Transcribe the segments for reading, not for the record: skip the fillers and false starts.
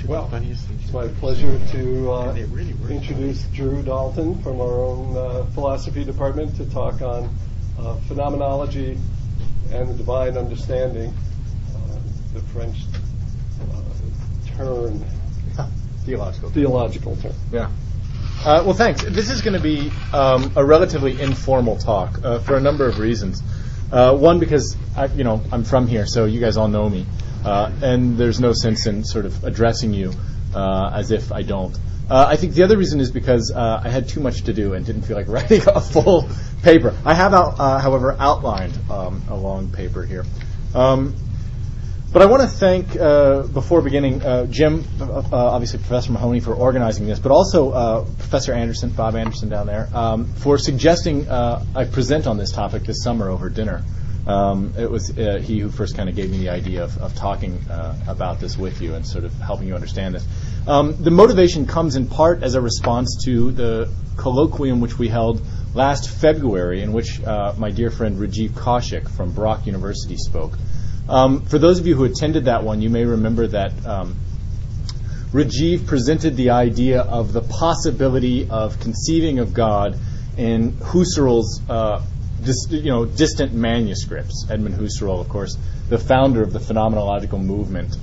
Well, it's my pleasure to introduce Drew Dalton from our own philosophy department to talk on phenomenology and the divine understanding, the French turn. Theological turn. Yeah. Well, thanks. This is going to be a relatively informal talk for a number of reasons. One, because I'm from here, so you guys all know me, and there's no sense in sort of addressing you as if I don't. I think the other reason is because I had too much to do and didn't feel like writing a full paper. I have, however, outlined a long paper here. But I want to thank, before beginning, Jim, obviously Professor Mahoney, for organizing this, but also Professor Anderson, Bob Anderson down there, for suggesting I present on this topic this summer over dinner. It was he who first kind of gave me the idea of talking about this with you and sort of helping you understand this. The motivation comes in part as a response to the colloquium which we held last February, in which my dear friend Rajiv Kaushik from Brock University spoke. For those of you who attended that one, you may remember that Rajiv presented the idea of the possibility of conceiving of God in Husserl's distant manuscripts. Edmund Husserl, of course, the founder of the phenomenological movement,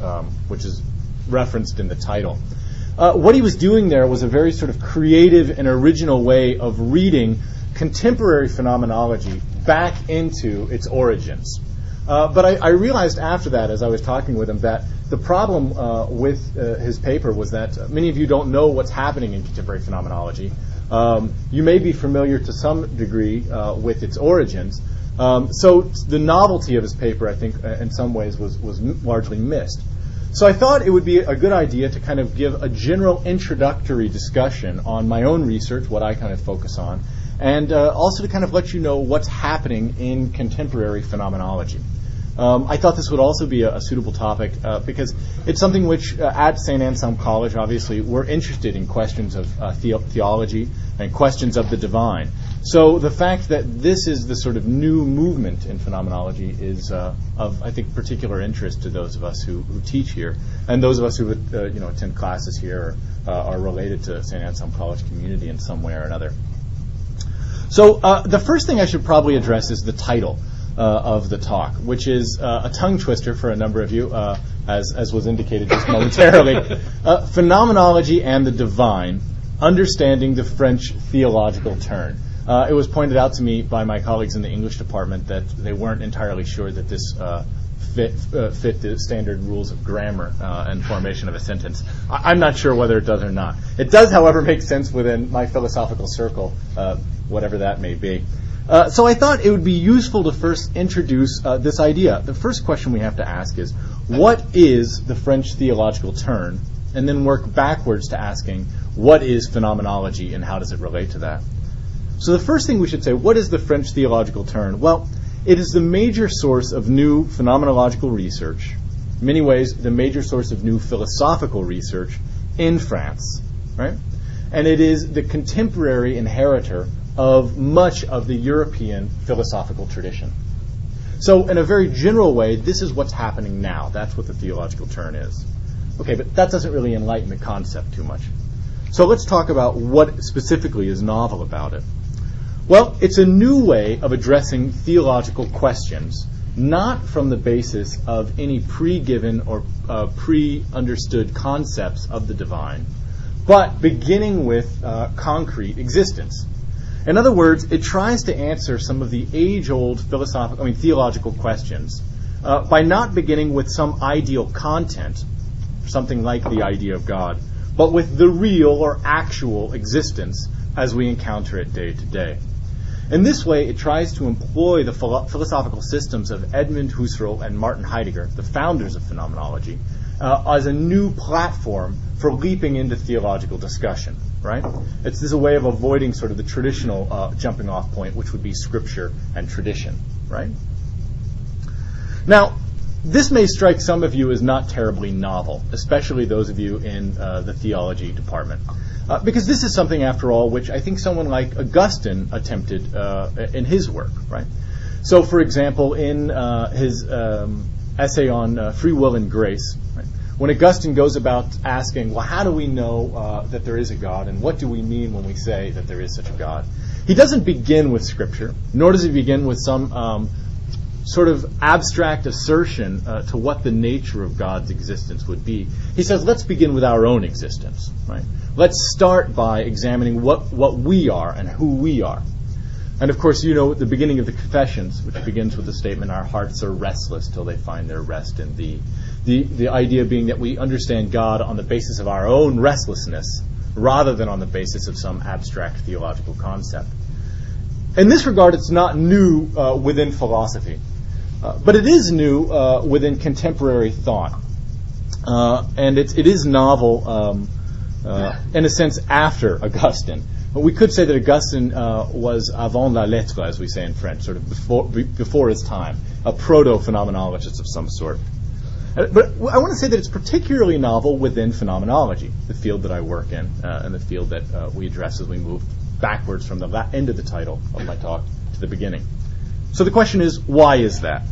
which is referenced in the title. What he was doing there was a very sort of creative and original way of reading contemporary phenomenology back into its origins. But I realized after that, as I was talking with him, that the problem with his paper was that many of you don't know what's happening in contemporary phenomenology. You may be familiar to some degree with its origins. So the novelty of his paper, I think, in some ways was largely missed. So I thought it would be a good idea to kind of give a general introductory discussion on my own research, what I kind of focus on, and also to kind of let you know what's happening in contemporary phenomenology. I thought this would also be a suitable topic because it's something which at St. Anselm College, obviously, we're interested in questions of theology and questions of the divine. So the fact that this is the sort of new movement in phenomenology is of, I think, particular interest to those of us who teach here and those of us who attend classes here or are related to St. Anselm College community in some way or another. So the first thing I should probably address is the title of the talk, which is a tongue twister for a number of you, as was indicated just momentarily. Phenomenology and the Divine, Understanding the French Theological Turn. It was pointed out to me by my colleagues in the English department that they weren't entirely sure that this fit the standard rules of grammar and formation of a sentence. I'm not sure whether it does or not. It does, however, make sense within my philosophical circle, whatever that may be. So I thought it would be useful to first introduce this idea. The first question we have to ask is, what is the French theological turn? And then work backwards to asking, what is phenomenology and how does it relate to that? So the first thing we should say, what is the French theological turn? Well, it is the major source of new phenomenological research, in many ways the major source of new philosophical research in France, right? And it is the contemporary inheritor of much of the European philosophical tradition. So in a very general way, this is what's happening now. That's what the theological turn is. Okay, but that doesn't really enlighten the concept too much. So let's talk about what specifically is novel about it. Well, it's a new way of addressing theological questions, not from the basis of any pre-given or pre-understood concepts of the divine, but beginning with concrete existence. In other words, it tries to answer some of the age-old theological questions by not beginning with some ideal content, something like the idea of God, but with the real or actual existence as we encounter it day to day. In this way, it tries to employ the philosophical systems of Edmund Husserl and Martin Heidegger, the founders of phenomenology, as a new platform for leaping into theological discussion, right? This is a way of avoiding sort of the traditional jumping off point, which would be scripture and tradition, right? Now, this may strike some of you as not terribly novel, especially those of you in the theology department. Because this is something, after all, which I think someone like Augustine attempted in his work, right? So, for example, in his essay on free will and grace, right, when Augustine goes about asking, well, how do we know that there is a God, and what do we mean when we say that there is such a God? He doesn't begin with Scripture, nor does he begin with some sort of abstract assertion to what the nature of God's existence would be. He says, let's begin with our own existence. Right? Let's start by examining what we are and who we are. And of course, you know, the beginning of the Confessions, which begins with the statement, our hearts are restless till they find their rest in thee. The idea being that we understand God on the basis of our own restlessness rather than on the basis of some abstract theological concept. In this regard, it's not new within philosophy, but it is new within contemporary thought. And it is novel, in a sense, after Augustine. But we could say that Augustine was avant la lettre, as we say in French, sort of before his time, a proto-phenomenologist of some sort. But I want to say that it's particularly novel within phenomenology, the field that I work in, and the field that we address as we move backwards from the end of the title of my talk to the beginning. So the question is, why is that?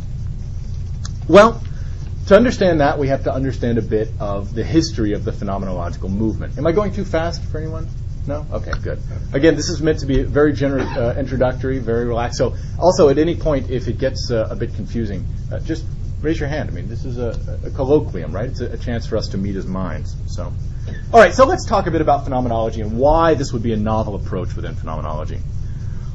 Well, to understand that, we have to understand a bit of the history of the phenomenological movement. Am I going too fast for anyone? No? Okay, good. Again, this is meant to be very generous, introductory, very relaxed. So also, at any point, if it gets a bit confusing, just raise your hand. I mean, this is a colloquium, right? It's a chance for us to meet as minds. So, all right, so let's talk a bit about phenomenology and why this would be a novel approach within phenomenology.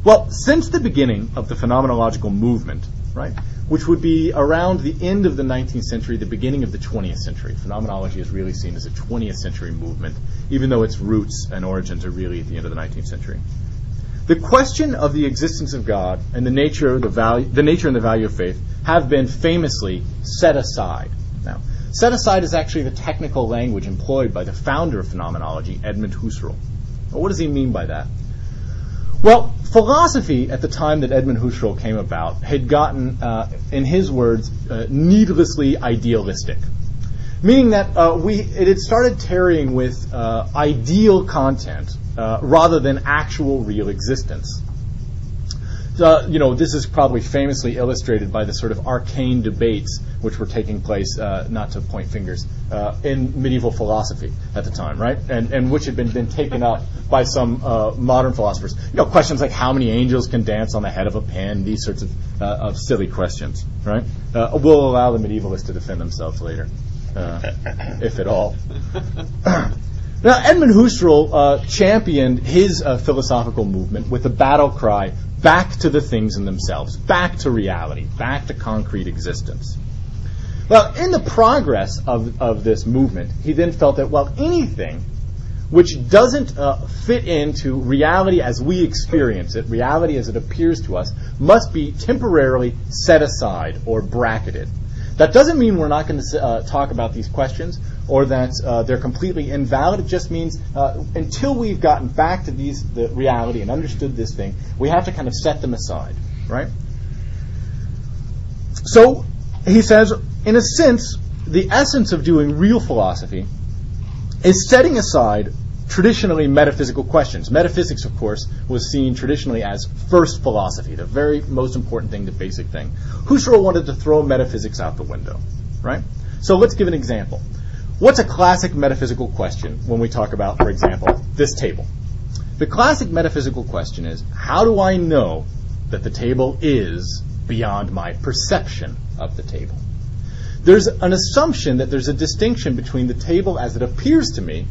Well, since the beginning of the phenomenological movement, right, which would be around the end of the 19th century, the beginning of the 20th century. Phenomenology is really seen as a 20th century movement, even though its roots and origins are really at the end of the 19th century. The question of the existence of God and the nature and the value of faith have been famously set aside. Now, set aside is actually the technical language employed by the founder of phenomenology, Edmund Husserl. Well, what does he mean by that? Well, philosophy at the time that Edmund Husserl came about had gotten, in his words, needlessly idealistic, meaning that it had started tarrying with ideal content rather than actual real existence. This is probably famously illustrated by the sort of arcane debates which were taking place, not to point fingers, in medieval philosophy at the time, right? And which had been taken up by some modern philosophers. Questions like how many angels can dance on the head of a pin, these sorts of silly questions, right? We'll allow the medievalists to defend themselves later, if at all. Now, Edmund Husserl championed his philosophical movement with the battle cry, back to the things in themselves, back to reality, back to concrete existence. Well, in the progress of this movement, he then felt that, well, anything which doesn't fit into reality as we experience it, reality as it appears to us, must be temporarily set aside or bracketed. That doesn't mean we're not going to talk about these questions or that they're completely invalid. It just means until we've gotten back to the reality and understood this thing, we have to kind of set them aside, right? So he says, in a sense, the essence of doing real philosophy is setting aside traditionally metaphysical questions. Metaphysics, of course, was seen traditionally as first philosophy, the very most important thing, the basic thing. Husserl wanted to throw metaphysics out the window, right? So let's give an example. What's a classic metaphysical question when we talk about, for example, this table? The classic metaphysical question is, how do I know that the table is beyond my perception of the table? There's an assumption that there's a distinction between the table as it appears to me,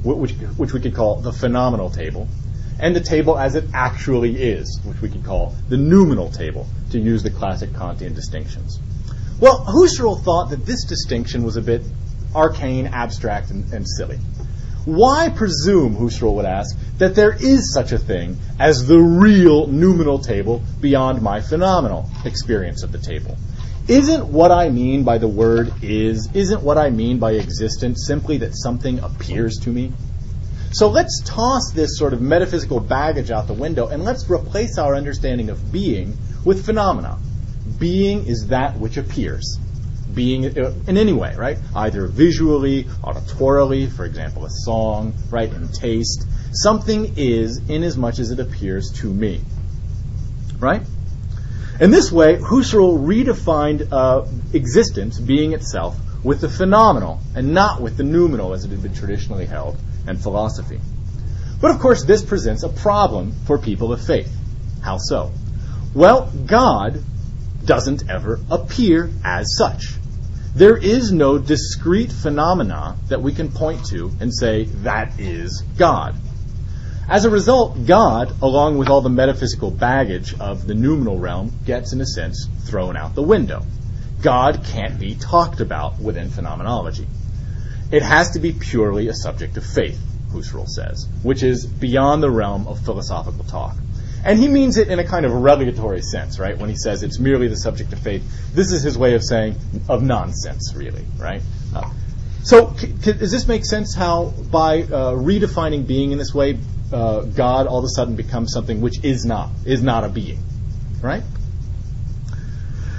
which we could call the phenomenal table, and the table as it actually is, which we could call the noumenal table, to use the classic Kantian distinctions. Well, Husserl thought that this distinction was a bit arcane, abstract, and silly. Why presume, Husserl would ask, that there is such a thing as the real noumenal table beyond my phenomenal experience of the table? Isn't what I mean by the word isn't what I mean by existence simply that something appears to me? So let's toss this sort of metaphysical baggage out the window and let's replace our understanding of being with phenomena. Being is that which appears. Being in any way, right? Either visually, auditorily, for example, a song, right, in taste. Something is in as much as it appears to me. Right? In this way, Husserl redefined existence, being itself, with the phenomenal and not with the noumenal as it had been traditionally held in philosophy. But of course this presents a problem for people of faith. How so? Well, God doesn't ever appear as such. There is no discrete phenomena that we can point to and say, that is God. As a result, God, along with all the metaphysical baggage of the noumenal realm, gets, in a sense, thrown out the window. God can't be talked about within phenomenology. It has to be purely a subject of faith, Husserl says, which is beyond the realm of philosophical talk. And he means it in a kind of relegatory sense, right? When he says it's merely the subject of faith, this is his way of saying of nonsense, really, right? So does this make sense how by redefining being in this way, God all of a sudden becomes something which is not a being, right?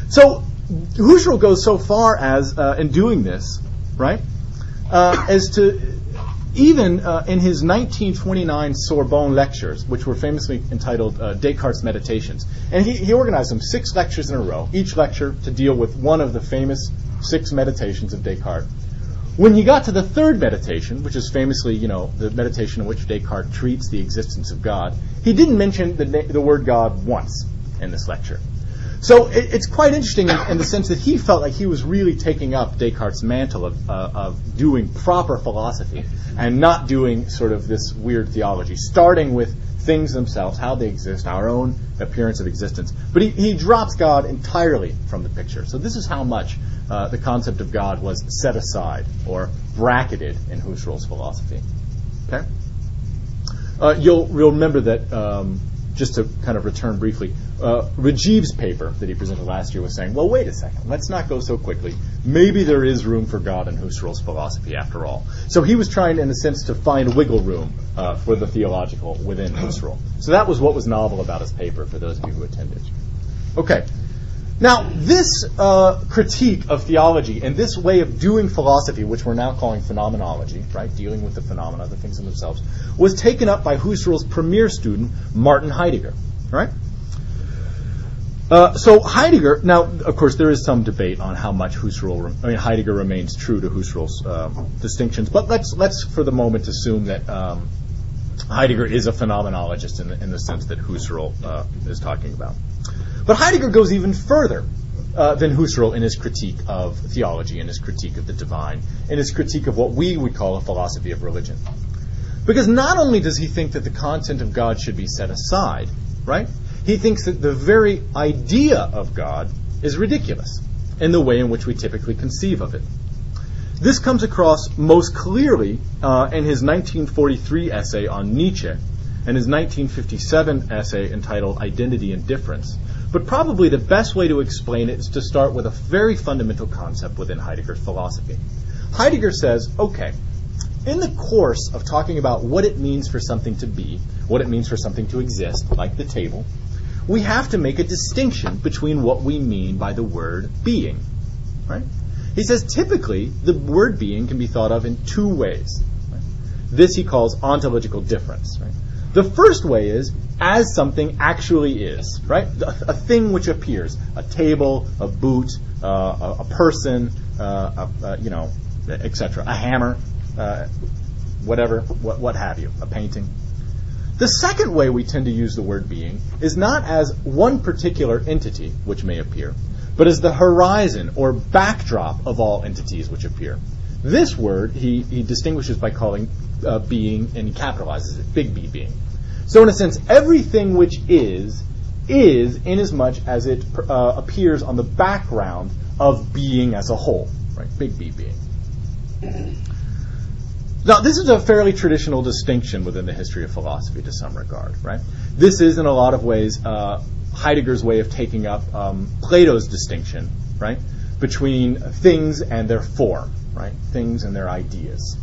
So Husserl goes so far as, in doing this, right, as to even in his 1929 Sorbonne lectures, which were famously entitled Descartes' Meditations, and he organized them 6 lectures in a row, each lecture to deal with one of the famous 6 meditations of Descartes. When you got to the third meditation, which is famously, the meditation in which Descartes treats the existence of God, he didn't mention the word God once in this lecture. So it's quite interesting in the sense that he felt like he was really taking up Descartes' mantle of doing proper philosophy and not doing sort of this weird theology, starting with things themselves, how they exist, our own appearance of existence. But he drops God entirely from the picture. So this is how much the concept of God was set aside or bracketed in Husserl's philosophy. Okay? You'll remember that, just to kind of return briefly, Rajiv's paper that he presented last year was saying, well, wait a second, let's not go so quickly. Maybe there is room for God in Husserl's philosophy after all. So he was trying, in a sense, to find wiggle room for the theological within Husserl. So that was what was novel about his paper, for those of you who attended. Okay. Now, this critique of theology and this way of doing philosophy, which we're now calling phenomenology, right, dealing with the phenomena, the things in themselves, was taken up by Husserl's premier student, Martin Heidegger, right? So Heidegger, now, of course, there is some debate on how much Heidegger remains true to Husserl's distinctions, but let's for the moment assume that Heidegger is a phenomenologist in the sense that Husserl is talking about. But Heidegger goes even further than Husserl in his critique of theology, in his critique of the divine, in his critique of what we would call a philosophy of religion. Because not only does he think that the content of God should be set aside, right? He thinks that the very idea of God is ridiculous in the way in which we typically conceive of it. This comes across most clearly in his 1943 essay on Nietzsche and his 1957 essay entitled Identity and Difference. But probably the best way to explain it is to start with a very fundamental concept within Heidegger's philosophy. Heidegger says, okay, in the course of talking about what it means for something to be, what it means for something to exist, like the table, we have to make a distinction between what we mean by the word being. Right? He says typically the word being can be thought of in 2 ways. Right? This he calls ontological difference. Right? The first way is as something actually is, right? A thing which appears, a table, a boot, a person, etc. A hammer, whatever, what have you, a painting. The second way we tend to use the word being is not as one particular entity which may appear, but as the horizon or backdrop of all entities which appear. This word he distinguishes by calling being, and he capitalizes it, big B being. So in a sense, everything which is inasmuch as it appears on the background of being as a whole, right? Big B being. Now, this is a fairly traditional distinction within the history of philosophy to some regard, right? This is, in a lot of ways, Heidegger's way of taking up Plato's distinction, right, between things and their form, right? Things and their ideas.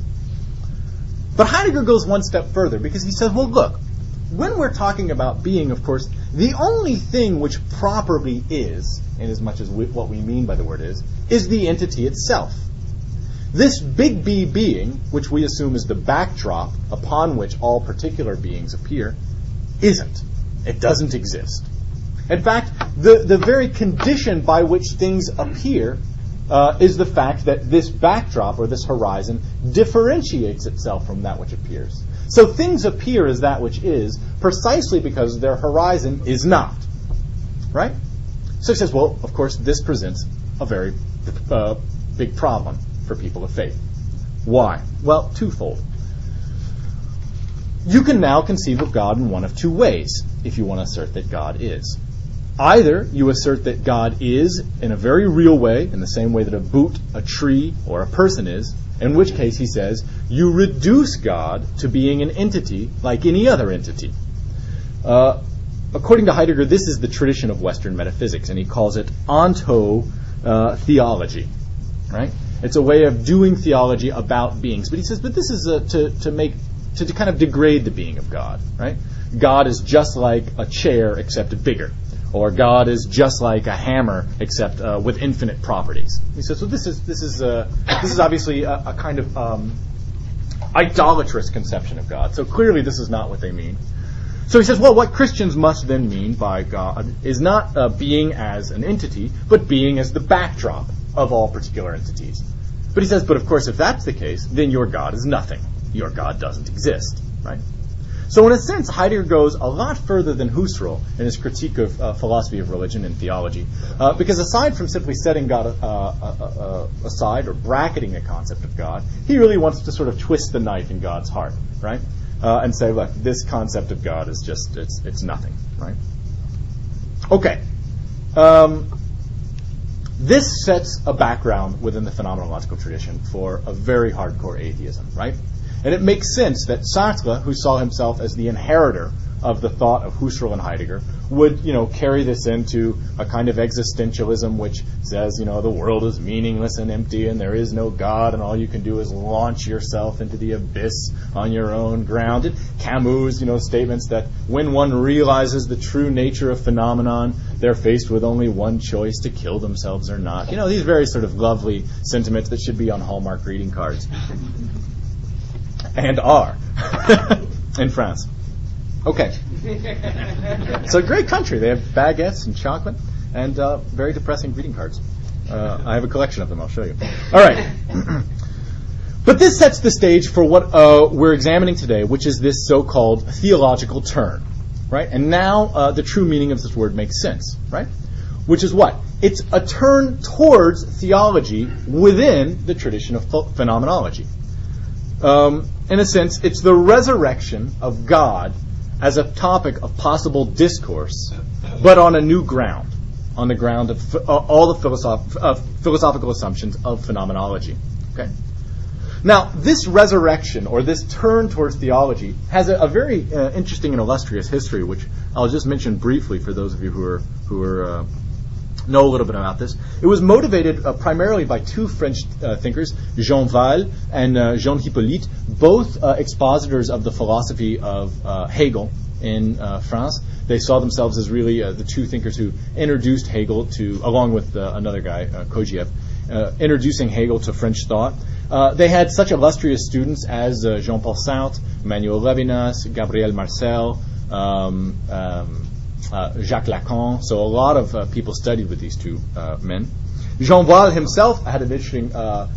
But Heidegger goes one step further because he says, well, look, when we're talking about being, of course, the only thing which properly is, inasmuch as what we mean by the word is the entity itself. This big B being, which we assume is the backdrop upon which all particular beings appear, isn't. It doesn't exist. In fact, the very condition by which things appear is the fact that this backdrop, or this horizon, differentiates itself from that which appears. So things appear as that which is precisely because their horizon is not. Right? So he says, well, of course, this presents a very big problem for people of faith. Why? Well, twofold. You can now conceive of God in one of two ways if you want to assert that God is. Either you assert that God is in a very real way, in the same way that a boot, a tree, or a person is, in which case, he says, you reduce God to being an entity like any other entity. According to Heidegger, this is the tradition of Western metaphysics, and he calls it onto-theology. Right? It's a way of doing theology about beings. But he says, but this is to kind of degrade the being of God. Right? God is just like a chair except bigger. Or God is just like a hammer, except with infinite properties. He says, so this is obviously a kind of idolatrous conception of God. So clearly, this is not what they mean. So he says, well, what Christians must then mean by God is not being as an entity, but being as the backdrop of all particular entities. But he says, but of course, if that's the case, then your God is nothing. Your God doesn't exist, right? So in a sense, Heidegger goes a lot further than Husserl in his critique of philosophy of religion and theology, because aside from simply setting God aside or bracketing the concept of God, he really wants to sort of twist the knife in God's heart, right? And say, look, this concept of God is just, it's nothing, right? Okay. This sets a background within the phenomenological tradition for a very hardcore atheism, right? And it makes sense that Sartre, who saw himself as the inheritor of the thought of Husserl and Heidegger, would, carry this into a kind of existentialism which says, the world is meaningless and empty and there is no God and all you can do is launch yourself into the abyss on your own ground. And Camus, statements that when one realizes the true nature of phenomenon, they're faced with only one choice, to kill themselves or not. These very sort of lovely sentiments that should be on Hallmark greeting cards. And are in France. Okay. It's a great country. They have baguettes and chocolate and very depressing greeting cards. I have a collection of them. I'll show you. All right. But this sets the stage for what we're examining today, which is this so-called theological turn. Right? And now the true meaning of this word makes sense. Right? Which is what? It's a turn towards theology within the tradition of phenomenology. In a sense, it's the resurrection of God as a topic of possible discourse, but on a new ground, on the ground of all the philosophical assumptions of phenomenology. Okay. Now, this resurrection, or this turn towards theology, has a very interesting and illustrious history, which I'll just mention briefly for those of you who know a little bit about this. It was motivated primarily by two French thinkers, Jean Val and Jean Hippolyte, both expositors of the philosophy of Hegel in France. They saw themselves as really the two thinkers who introduced Hegel to, along with another guy, Kojève, introducing Hegel to French thought. They had such illustrious students as Jean-Paul Sartre, Emmanuel Levinas, Gabriel Marcel, Jacques Lacan. So a lot of people studied with these two men. Jean Val himself had an interesting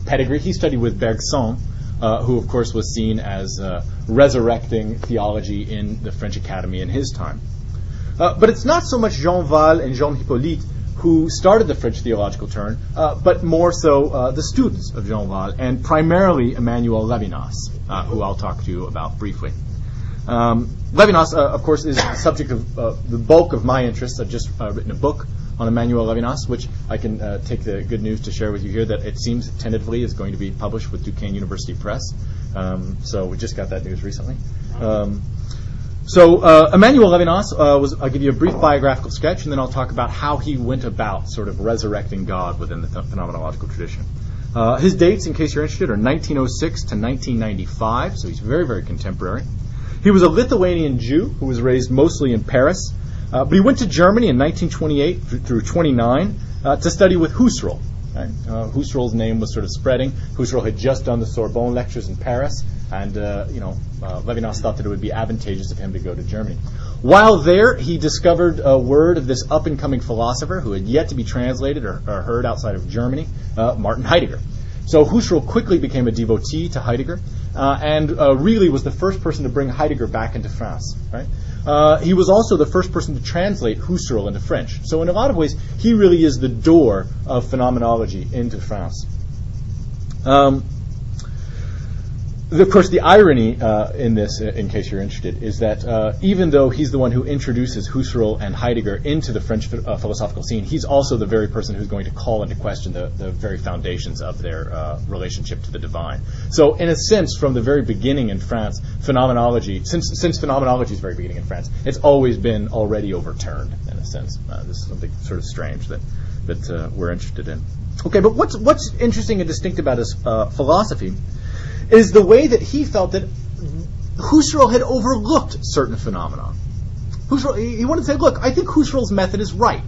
pedigree. He studied with Bergson, who of course was seen as resurrecting theology in the French Academy in his time. But it's not so much Jean Val and Jean Hippolyte who started the French theological turn, but more so the students of Jean Val, and primarily Emmanuel Levinas, who I'll talk to you about briefly. Levinas, of course, is the subject of the bulk of my interest. I've just written a book on Emmanuel Levinas, which I can take the good news to share with you here, that it seems tentatively is going to be published with Duquesne University Press. So we just got that news recently. So Emmanuel Levinas I'll give you a brief biographical sketch, and then I'll talk about how he went about sort of resurrecting God within the phenomenological tradition. His dates, in case you're interested, are 1906 to 1995, so he's very, very contemporary. He was a Lithuanian Jew who was raised mostly in Paris, but he went to Germany in 1928 through 29 to study with Husserl. Right? Husserl's name was sort of spreading. Husserl had just done the Sorbonne lectures in Paris, and Levinas thought that it would be advantageous of him to go to Germany. While there, he discovered a word of this up-and-coming philosopher who had yet to be translated or heard outside of Germany, Martin Heidegger. So Husserl quickly became a devotee to Heidegger and really was the first person to bring Heidegger back into France. Right? He was also the first person to translate Husserl into French. So in a lot of ways, he really is the door of phenomenology into France. Of course, the irony in this, in case you're interested, is that even though he's the one who introduces Husserl and Heidegger into the French philosophical scene, he's also the very person who's going to call into question the very foundations of their relationship to the divine. So, in a sense, from the very beginning in France, phenomenology, since phenomenology's very beginning in France, it's always been already overturned, in a sense. This is something sort of strange that we're interested in. Okay, but what's interesting and distinct about his philosophy is the way that he felt that Husserl had overlooked certain phenomena. He wanted to say, look, I think Husserl's method is right.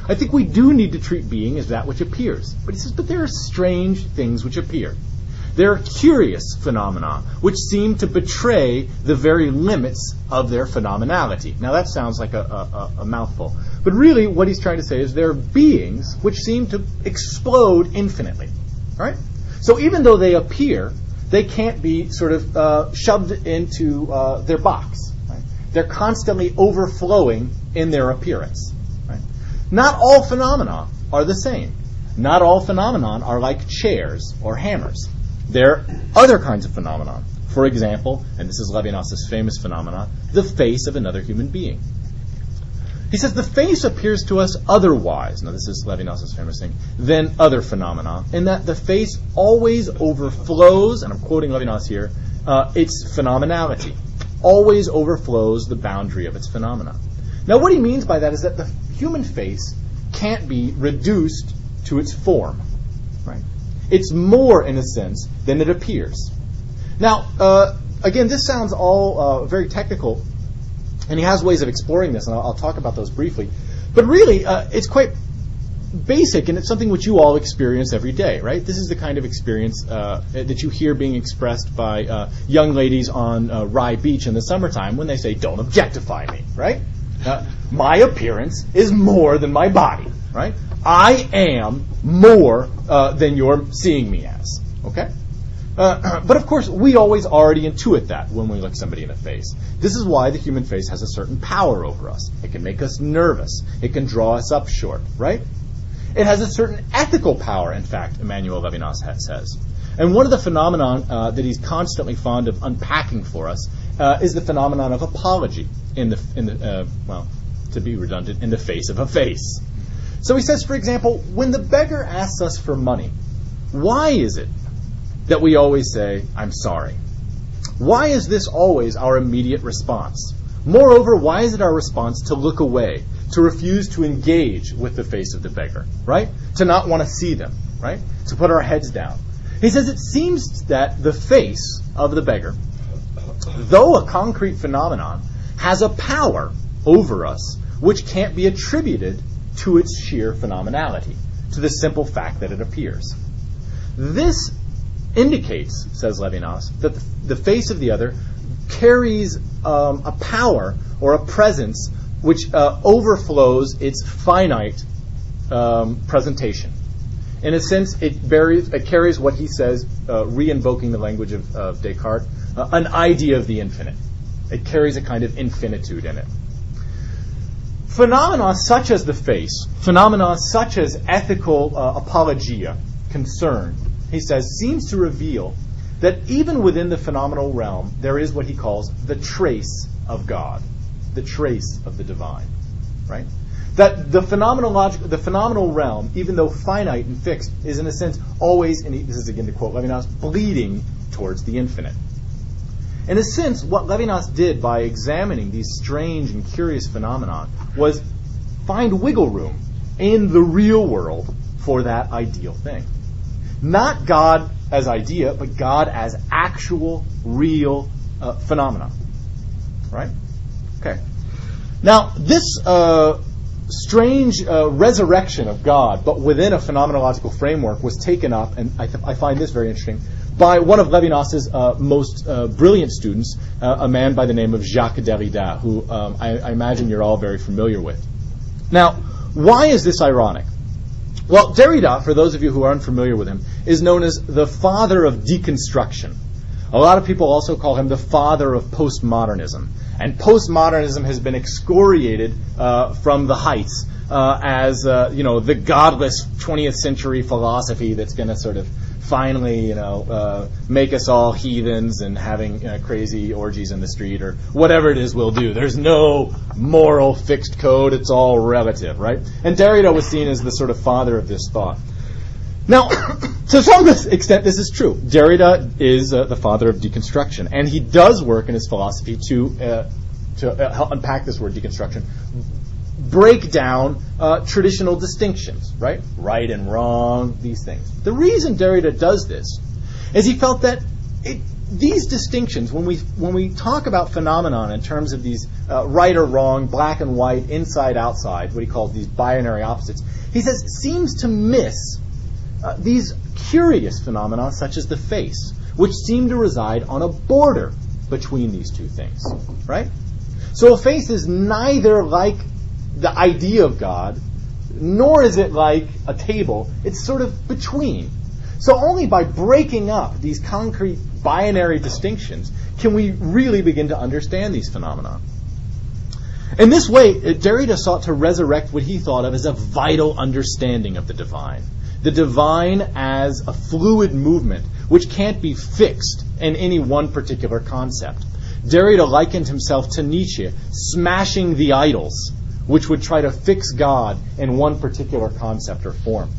I think we do need to treat being as that which appears. But he says, but there are strange things which appear. There are curious phenomena which seem to betray the very limits of their phenomenality. Now that sounds like a mouthful. But really what he's trying to say is there are beings which seem to explode infinitely. All right? So even though they appear, they can't be sort of shoved into their box. Right? They're constantly overflowing in their appearance. Right? Not all phenomena are the same. Not all phenomena are like chairs or hammers. There are other kinds of phenomena. For example, and this is Levinas's famous phenomenon, the face of another human being. He says the face appears to us otherwise, now this is Levinas's famous thing, than other phenomena, in that the face always overflows, and I'm quoting Levinas here, its phenomenality. Always overflows the boundary of its phenomena. Now what he means by that is that the human face can't be reduced to its form. Right? It's more, in a sense, than it appears. Now, again, this sounds all very technical, and he has ways of exploring this, and I'll talk about those briefly. But really, it's quite basic, and it's something which you all experience every day, right? This is the kind of experience that you hear being expressed by young ladies on Rye Beach in the summertime when they say, don't objectify me, right? My appearance is more than my body, right? I am more than you're seeing me as, okay? But of course, we always already intuit that when we look somebody in the face. This is why the human face has a certain power over us. It can make us nervous. It can draw us up short, right? It has a certain ethical power, in fact, Emmanuel Levinas says. And one of the phenomena that he's constantly fond of unpacking for us is the phenomenon of apology well, to be redundant, in the face of a face. So he says, for example, when the beggar asks us for money, why is it that we always say, I'm sorry? Why is this always our immediate response? Moreover, why is it our response to look away, to refuse to engage with the face of the beggar, right? To not want to see them, right? To put our heads down. He says it seems that the face of the beggar, though a concrete phenomenon, has a power over us which can't be attributed to its sheer phenomenality, to the simple fact that it appears. This indicates, says Levinas, that the face of the other carries a power or a presence which overflows its finite presentation. In a sense, it carries what he says, re-invoking the language of Descartes, an idea of the infinite. It carries a kind of infinitude in it. Phenomena such as the face, phenomena such as ethical apologia, concern, he says, seems to reveal that even within the phenomenal realm, there is what he calls the trace of God, the trace of the divine, right? That the phenomenal realm, even though finite and fixed, is in a sense always, and this is again to quote Levinas, bleeding towards the infinite. In a sense, what Levinas did by examining these strange and curious phenomena was find wiggle room in the real world for that ideal thing. Not God as idea, but God as actual, real phenomena. Right? Okay. Now, this strange resurrection of God, but within a phenomenological framework, was taken up, and I find this very interesting, by one of Levinas's most brilliant students, a man by the name of Jacques Derrida, who I imagine you're all very familiar with. Now, why is this ironic? Well, Derrida, for those of you who are unfamiliar with him, is known as the father of deconstruction. A lot of people also call him the father of postmodernism. And postmodernism has been excoriated from the heights as the godless 20th century philosophy that's going to sort of finally make us all heathens and having crazy orgies in the street or whatever it is we'll do. There's no moral fixed code. It's all relative, right? And Derrida was seen as the sort of father of this thought. Now, to some extent, this is true. Derrida is the father of deconstruction, and he does work in his philosophy to help unpack this word deconstruction, break down traditional distinctions, right and wrong, these things. The reason Derrida does this is he felt that these distinctions, when we talk about phenomenon in terms of these right or wrong, black and white, inside, outside, what he calls these binary opposites, he says seems to miss these curious phenomena such as the face, which seem to reside on a border between these two things, right? So a face is neither like the idea of God, nor is it like a table. It's sort of between. So only by breaking up these concrete binary distinctions can we really begin to understand these phenomena. In this way, Derrida sought to resurrect what he thought of as a vital understanding of the divine. The divine as a fluid movement which can't be fixed in any one particular concept. Derrida likened himself to Nietzsche, smashing the idols, which would try to fix God in one particular concept or form.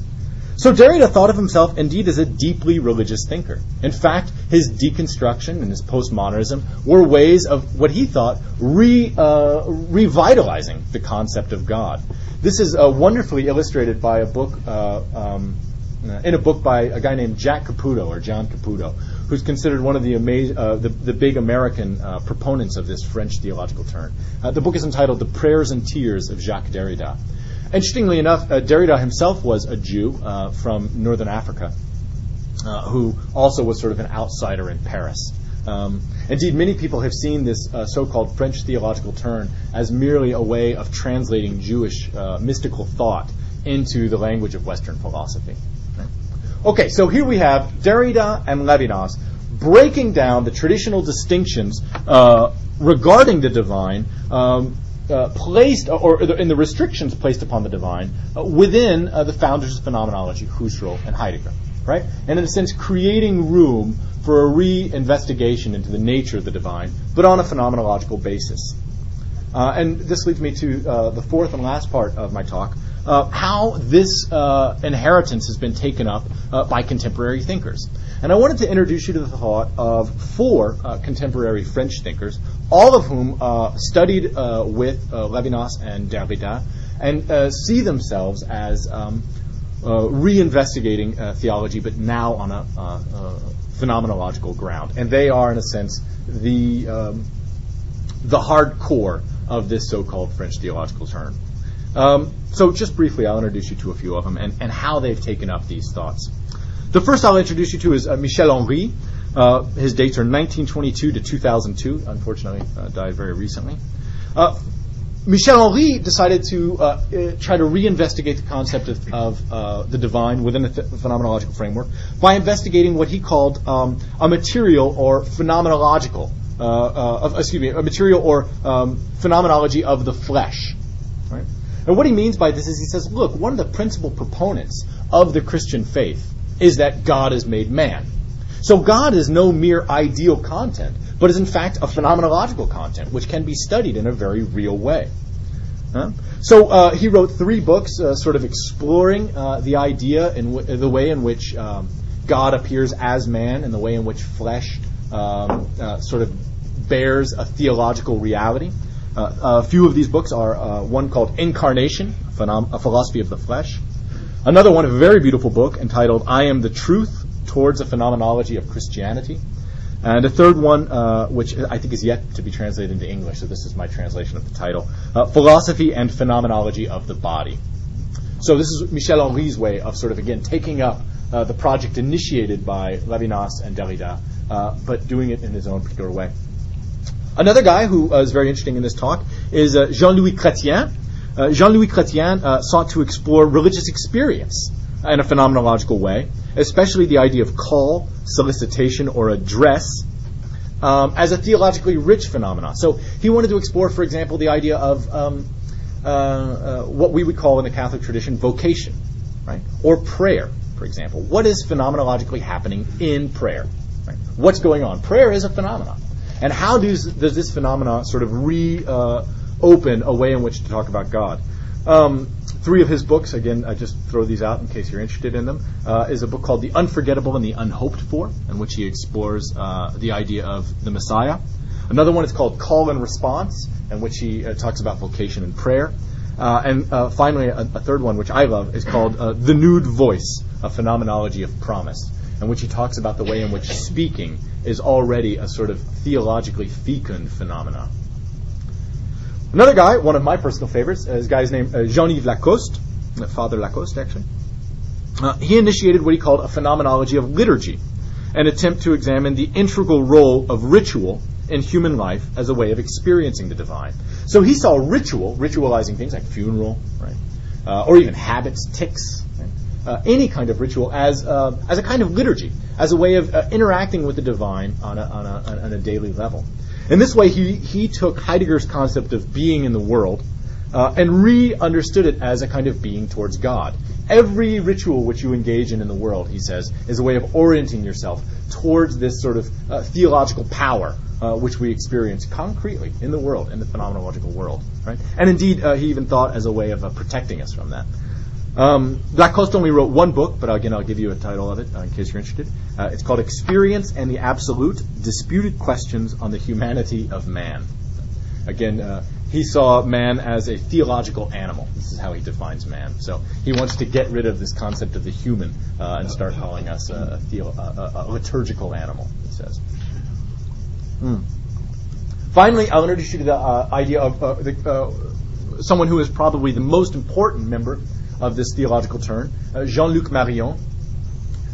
So Derrida thought of himself indeed as a deeply religious thinker. In fact, his deconstruction and his postmodernism were ways of what he thought revitalizing the concept of God. This is wonderfully illustrated by a book in a book by a guy named Jack Caputo, or John Caputo, who's considered one of the big American proponents of this French theological turn. The book is entitled The Prayers and Tears of Jacques Derrida. Interestingly enough, Derrida himself was a Jew from northern Africa, who also was sort of an outsider in Paris. Indeed, many people have seen this so-called French theological turn as merely a way of translating Jewish mystical thought into the language of Western philosophy. Okay, so here we have Derrida and Levinas breaking down the traditional distinctions regarding the divine, placed or in the restrictions placed upon the divine within the founders of phenomenology, Husserl and Heidegger, right? And in a sense, creating room for a re-investigation into the nature of the divine, but on a phenomenological basis. And this leads me to the fourth and last part of my talk, how this inheritance has been taken up by contemporary thinkers. And I wanted to introduce you to the thought of four contemporary French thinkers, all of whom studied with Levinas and Derrida, and see themselves as re-investigating theology, but now on a phenomenological ground. And they are, in a sense, the hard core of this so-called French theological turn. So just briefly, I'll introduce you to a few of them and how they've taken up these thoughts. The first I'll introduce you to is Michel Henry. His dates are 1922 to 2002. Unfortunately, died very recently. Michel Henry decided to try to reinvestigate the concept of the divine within a phenomenological framework by investigating what he called a material or phenomenological, a material or phenomenology of the flesh. Right? And what he means by this is he says, look, one of the principal proponents of the Christian faith is that God is made man. So God is no mere ideal content, but is in fact a phenomenological content, which can be studied in a very real way. So he wrote 3 books sort of exploring the idea and the way in which God appears as man and the way in which flesh sort of bears a theological reality. A few of these books are one called Incarnation, a Philosophy of the Flesh. Another one, a very beautiful book entitled I Am the Truth, Towards a Phenomenology of Christianity. And a third one, which I think is yet to be translated into English, so this is my translation of the title, Philosophy and Phenomenology of the Body. So this is Michel Henry's way of sort of, again, taking up the project initiated by Levinas and Derrida, but doing it in his own particular way. Another guy who is very interesting in this talk is Jean-Louis Chrétien. Jean-Louis Chrétien sought to explore religious experience in a phenomenological way, especially the idea of call, solicitation, or address as a theologically rich phenomenon. So he wanted to explore, for example, the idea of what we would call in the Catholic tradition vocation, right? Or prayer, for example. What is phenomenologically happening in prayer? Right? What's going on? Prayer is a phenomenon. And how does this phenomenon sort of reopen a way in which to talk about God? 3 of his books, again, I just throw these out in case you're interested in them, is a book called The Unforgettable and the Unhoped For, in which he explores the idea of the Messiah. Another one is called Call and Response, in which he talks about vocation and prayer. And finally, a third one, which I love, is called The Nude Voice, a Phenomenology of Promise, in which he talks about the way in which speaking is already a sort of theologically fecund phenomenon. Another guy, one of my personal favorites, is a guy's name Jean-Yves Lacoste, Father Lacoste, actually. He initiated what he called a phenomenology of liturgy, an attempt to examine the integral role of ritual in human life as a way of experiencing the divine. So he saw ritualizing things like funeral, right, or even habits, tics, right? Any kind of ritual as a kind of liturgy, as a way of interacting with the divine on a daily level. In this way, he took Heidegger's concept of being in the world and re-understood it as a kind of being towards God. Every ritual which you engage in the world, he says, is a way of orienting yourself towards this sort of theological power which we experience concretely in the world, in the phenomenological world. Right? And indeed, he even thought as a way of protecting us from that. Lacoste only wrote one book, but again, I'll give you a title of it in case you're interested. It's called Experience and the Absolute, Disputed Questions on the Humanity of Man. Again, he saw man as a theological animal. This is how he defines man. So he wants to get rid of this concept of the human and start calling us a liturgical animal, he says. Finally, I'll introduce you to the idea of someone who is probably the most important member of this theological turn, Jean-Luc Marion.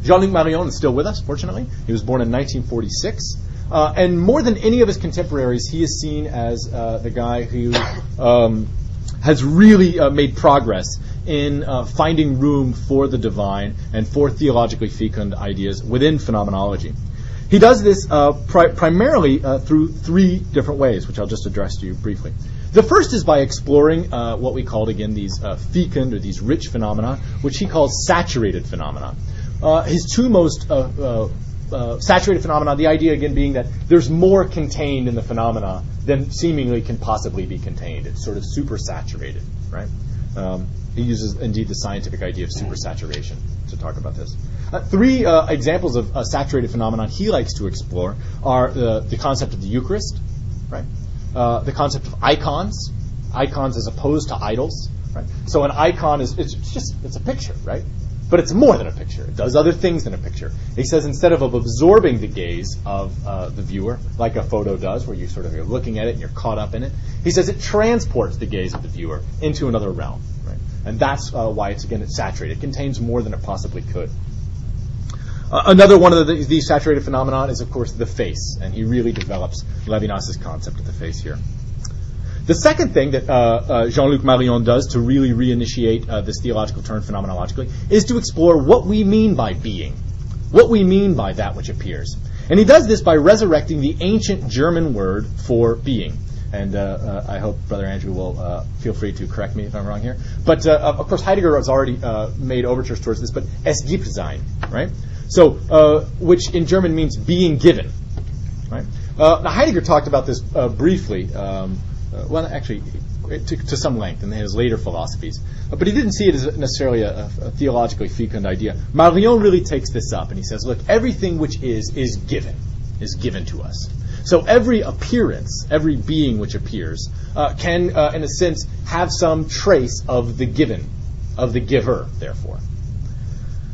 Jean-Luc Marion is still with us, fortunately. He was born in 1946. And more than any of his contemporaries, he is seen as the guy who has really made progress in finding room for the divine and for theologically fecund ideas within phenomenology. He does this primarily through 3 different ways, which I'll just address to you briefly. The first is by exploring what we called, again, these fecund or these rich phenomena, which he calls saturated phenomena. His 2 most saturated phenomena, the idea, again, being that there's more contained in the phenomena than seemingly can possibly be contained. It's sort of supersaturated, right? He uses, indeed, the scientific idea of supersaturation to talk about this. 3 examples of saturated phenomenon he likes to explore are the concept of the Eucharist, right? The concept of icons as opposed to idols, right? So an icon it's a picture, right? But it's more than a picture. It does other things than a picture. He says instead of absorbing the gaze of the viewer, like a photo does, where you're looking at it and you're caught up in it, he says it transports the gaze of the viewer into another realm, right? And that's why it's saturated. It contains more than it possibly could. Another one of these saturated phenomena is, of course, the face, and he really develops Levinas's concept of the face here. The second thing that Jean-Luc Marion does to really reinitiate this theological turn phenomenologically is to explore what we mean by being, what we mean by that which appears. And he does this by resurrecting the ancient German word for being. And I hope Brother Andrew will feel free to correct me if I'm wrong here. But, of course, Heidegger has already made overtures towards this, but es gibt sein, right? So, which in German means being given, right? Now, Heidegger talked about this briefly, to some length in his later philosophies. But he didn't see it as necessarily a theologically fecund idea. Marion really takes this up, and he says, look, everything which is given to us. So every appearance, every being which appears, can, in a sense, have some trace of the given, of the giver, therefore.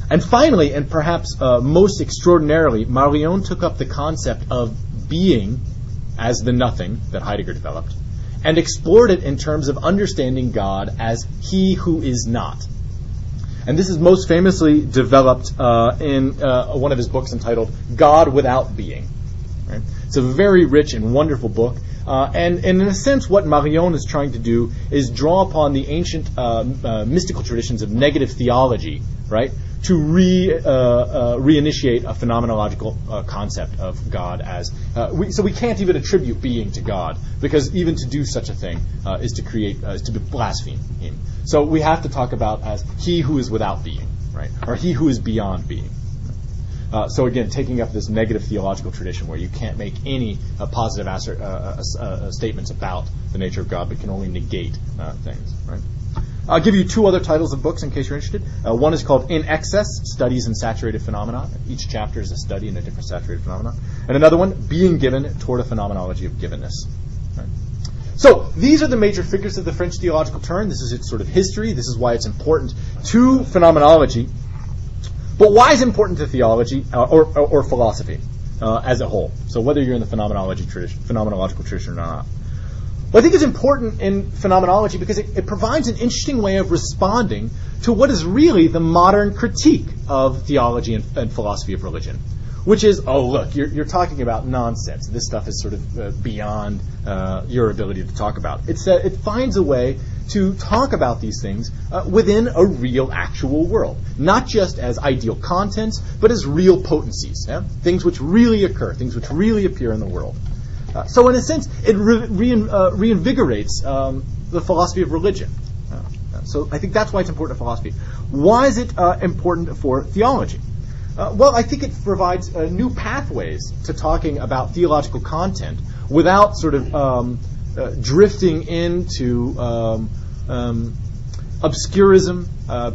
And finally, and perhaps most extraordinarily, Marion took up the concept of being as the nothing that Heidegger developed and explored it in terms of understanding God as he who is not. And this is most famously developed in one of his books entitled God Without Being. Right? It's a very rich and wonderful book. And in a sense, what Marion is trying to do is draw upon the ancient mystical traditions of negative theology, right, to reinitiate a phenomenological concept of God as so we can't even attribute being to God, because even to do such a thing is to blaspheme him. So we have to talk about as he who is without being, right, or he who is beyond being. So again, taking up this negative theological tradition where you can't make any positive statements about the nature of God, but can only negate things. Right? I'll give you two other titles of books in case you're interested. One is called In Excess, Studies in Saturated Phenomena. Each chapter is a study in a different saturated phenomenon. And another one, Being Given, Toward a Phenomenology of Givenness. Right? So these are the major figures of the French theological turn. This is its sort of history. This is why it's important to phenomenology. But why is it important to theology or philosophy as a whole? So whether you're in the phenomenological tradition or not. Well, I think it's important in phenomenology because it provides an interesting way of responding to what is really the modern critique of theology and philosophy of religion, which is, oh, look, you're talking about nonsense. This stuff is sort of beyond your ability to talk about. It finds a way to talk about these things within a real, actual world, not just as ideal contents, but as real potencies, things which really occur, things which really appear in the world. So in a sense, it reinvigorates the philosophy of religion. So I think that's why it's important to philosophy. Why is it important for theology? Well, I think it provides new pathways to talking about theological content without sort of drifting into obscurism,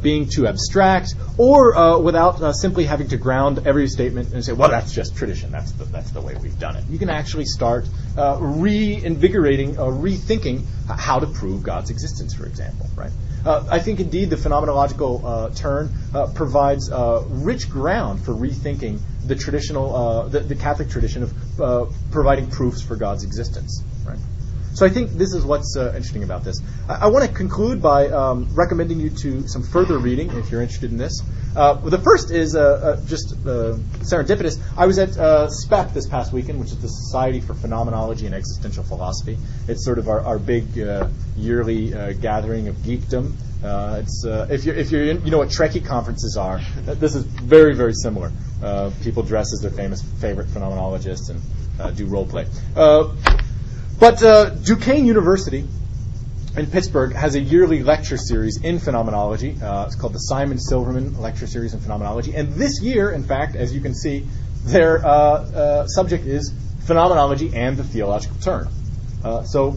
being too abstract, or without simply having to ground every statement and say, well, that's just tradition. That's the way we've done it. You can actually start reinvigorating or rethinking how to prove God's existence, for example. Right? I think indeed the phenomenological turn provides rich ground for rethinking the traditional, the Catholic tradition of providing proofs for God's existence. Right? So I think this is what's interesting about this. I want to conclude by recommending you to some further reading if you're interested in this. The first is just serendipitous. I was at SPEC this past weekend, which is the Society for Phenomenology and Existential Philosophy. It's sort of our big yearly gathering of geekdom. If you're in, you know what Trekkie conferences are. This is very, very similar. People dress as their favorite phenomenologists and do role play. But Duquesne University in Pittsburgh has a yearly lecture series in phenomenology. It's called the Simon Silverman Lecture Series in Phenomenology. And this year, in fact, as you can see, their subject is phenomenology and the theological turn. So,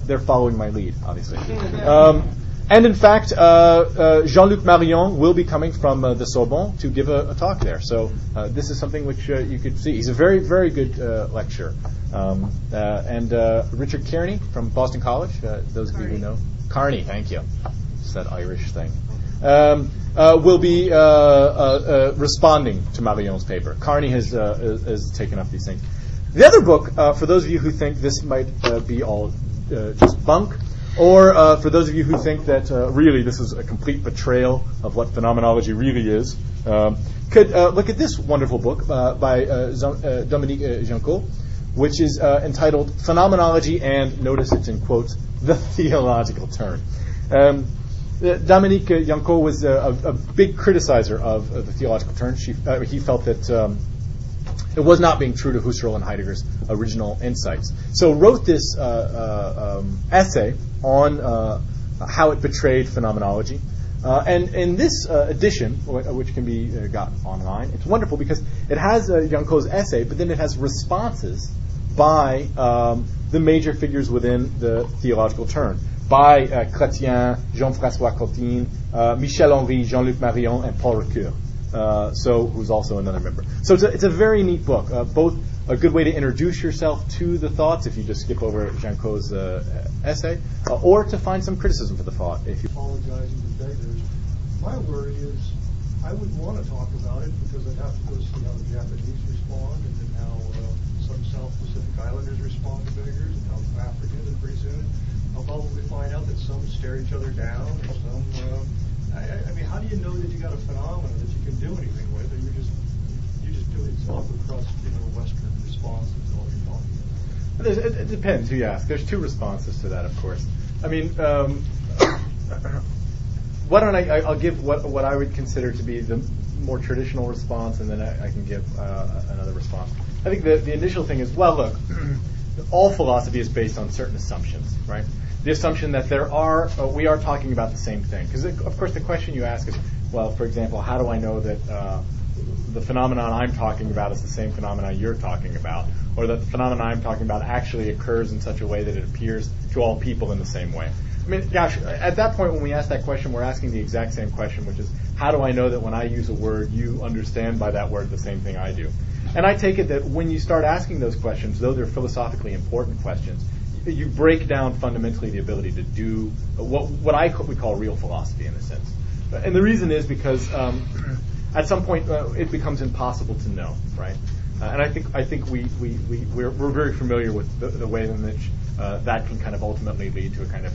they're following my lead, obviously. And in fact, Jean-Luc Marion will be coming from the Sorbonne to give a talk there. So this is something which you could see. He's a very, very good lecturer. And Richard Kearney from Boston College, those of you who know. Carney, thank you. It's that Irish thing. Will be responding to Marion's paper. Carney has taken up these things. The other book, for those of you who think this might be all just bunk, or for those of you who think that really this is a complete betrayal of what phenomenology really is, could look at this wonderful book by Dominique Jancourt, which is entitled Phenomenology and, notice it's in quotes, the Theological Turn. Dominique Jancourt was a big criticizer of the theological turn. He felt that it was not being true to Husserl and Heidegger's original insights. So wrote this essay on how it betrayed phenomenology. And in this edition, which can be got online, it's wonderful because it has Jancourt's essay, but then it has responses by the major figures within the theological turn, by Chrétien, Jean-François Cotin, Michel Henry, Jean-Luc Marion, and Paul Ricoeur. Who's also another member. So it's a very neat book, both a good way to introduce yourself to the thoughts if you just skip over Jancourt's essay, or to find some criticism for the thought. If you apologizing to beggars, my worry is I wouldn't want to talk about it because I'd have to go see how the Japanese respond, and then how some South Pacific Islanders respond to beggars, and how Africans, and pretty soon I'll probably find out that some stare each other down, and some I mean, how do you know that you got a phenomenon that you can do anything with, or you just do it yourself across Western responses to all you're talking about? It depends who you ask. There's two responses to that, of course. I mean, why don't I'll give what I would consider to be the more traditional response, and then I can give another response. I think the initial thing is, well, look, all philosophy is based on certain assumptions, right? The assumption that we are talking about the same thing. Because, of course, the question you ask is, well, for example, how do I know that the phenomenon I'm talking about is the same phenomenon you're talking about, or that the phenomenon I'm talking about actually occurs in such a way that it appears to all people in the same way? I mean, gosh, at that point when we ask that question, we're asking the exact same question, which is, how do I know that when I use a word, you understand by that word the same thing I do? And I take it that when you start asking those questions, though they're philosophically important questions, you break down fundamentally the ability to do what we call real philosophy in a sense. And the reason is because at some point it becomes impossible to know, right? And I think we're very familiar with the way in which that can kind of ultimately lead to a kind of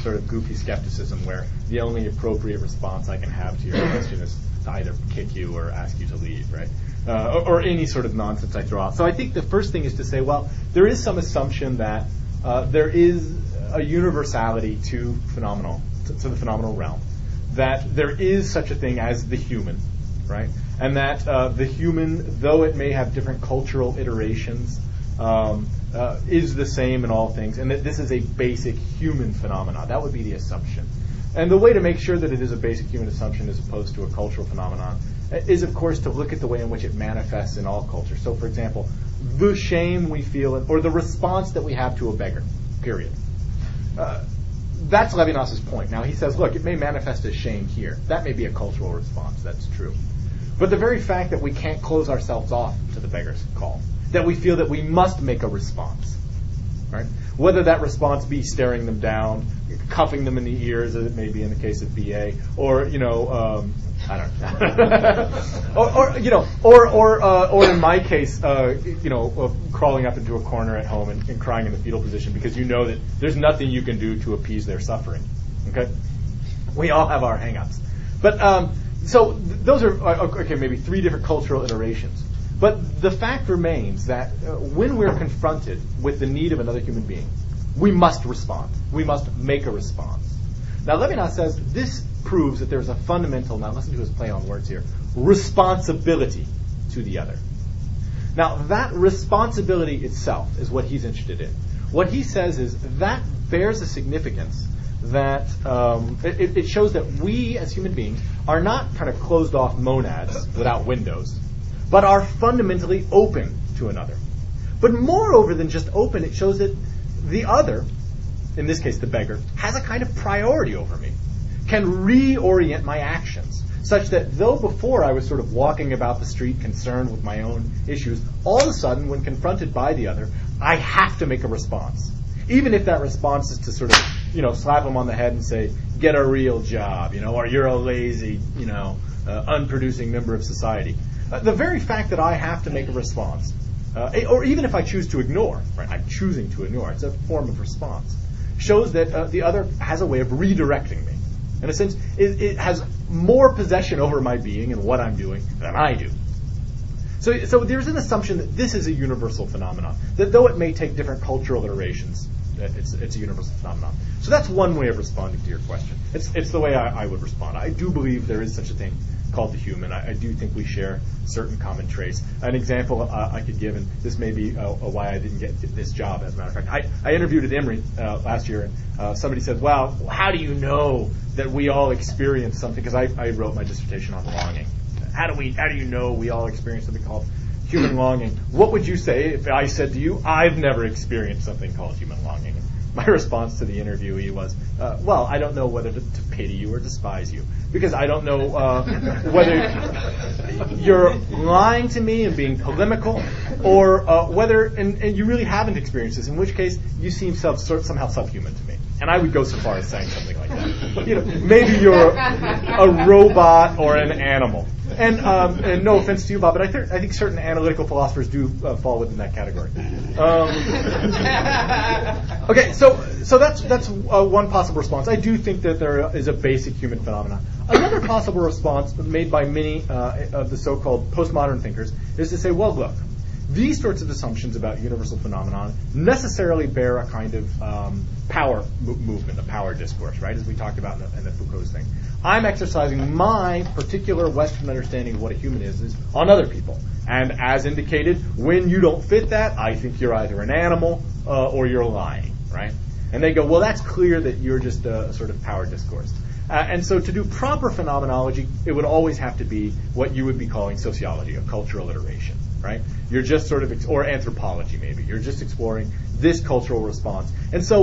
sort of goofy skepticism where the only appropriate response I can have to your question is to either kick you or ask you to leave, right? Or any sort of nonsense I throw out. So I think the first thing is to say, well, there is some assumption that there is a universality to the phenomenal realm, that there is such a thing as the human, right? And that the human, though it may have different cultural iterations, is the same in all things, and that this is a basic human phenomenon. That would be the assumption. And the way to make sure that it is a basic human assumption as opposed to a cultural phenomenon is, of course, to look at the way in which it manifests in all cultures. So, for example, the shame we feel, or the response that we have to a beggar, period. That's Levinas's point. Now, he says, look, it may manifest as shame here. That may be a cultural response. That's true. But the very fact that we can't close ourselves off to the beggar's call, that we feel that we must make a response, right? Whether that response be staring them down, cuffing them in the ears, as it may be in the case of BA, or I don't know, or in my case, crawling up into a corner at home and crying in the fetal position because you know that there's nothing you can do to appease their suffering. Okay, we all have our hang-ups, but so those are maybe three different cultural iterations. But the fact remains that when we're confronted with the need of another human being, we must respond. We must make a response. Now, Levinas says this proves that there's a fundamental, now listen to his play on words here, responsibility to the other. Now, that responsibility itself is what he's interested in. What he says is that bears a significance that it shows that we as human beings are not kind of closed off monads without windows, but are fundamentally open to another. But moreover than just open, it shows that the other, in this case the beggar, has a kind of priority over me, can reorient my actions, such that though before I was sort of walking about the street concerned with my own issues, all of a sudden when confronted by the other, I have to make a response. Even if that response is to sort of, slap them on the head and say, get a real job, or you're a lazy, unproducing member of society. The very fact that I have to make a response, or even if I choose to ignore, right, I'm choosing to ignore, it's a form of response, shows that the other has a way of redirecting me. In a sense, it has more possession over my being and what I'm doing than I do. So there's an assumption that this is a universal phenomenon, that though it may take different cultural iterations, it's a universal phenomenon. So that's one way of responding to your question. It's the way I would respond. I do believe there is such a thing called the human. I do think we share certain common traits. An example I could give, and this may be why I didn't get this job, as a matter of fact. I interviewed at Emory last year, and somebody said, well, how do you know that we all experience something? Because I wrote my dissertation on longing. How do you know we all experience something called human longing? What would you say if I said to you, I've never experienced something called human longing? My response to the interviewee was, well, I don't know whether to pity you or despise you, because I don't know whether you're lying to me and being polemical, or whether, and you really haven't experienced this, in which case you seem somehow subhuman to me. And I would go so far as saying something like that. Maybe you're a robot or an animal. And no offense to you, Bob, but I think certain analytical philosophers do fall within that category. Okay, so that's one possible response. I do think that there is a basic human phenomenon. Another possible response made by many of the so-called postmodern thinkers is to say, well, look, these sorts of assumptions about universal phenomenon necessarily bear a kind of power movement, a power discourse, right, as we talked about in the Foucault's thing. I'm exercising my particular Western understanding of what a human is on other people. And as indicated, when you don't fit that, I think you're either an animal or you're lying, right? And they go, well, that's clear that you're just a sort of power discourse. And so to do proper phenomenology, it would always have to be what you would be calling sociology, a cultural iteration, right? You're just sort of, or anthropology maybe. You're just exploring this cultural response. And so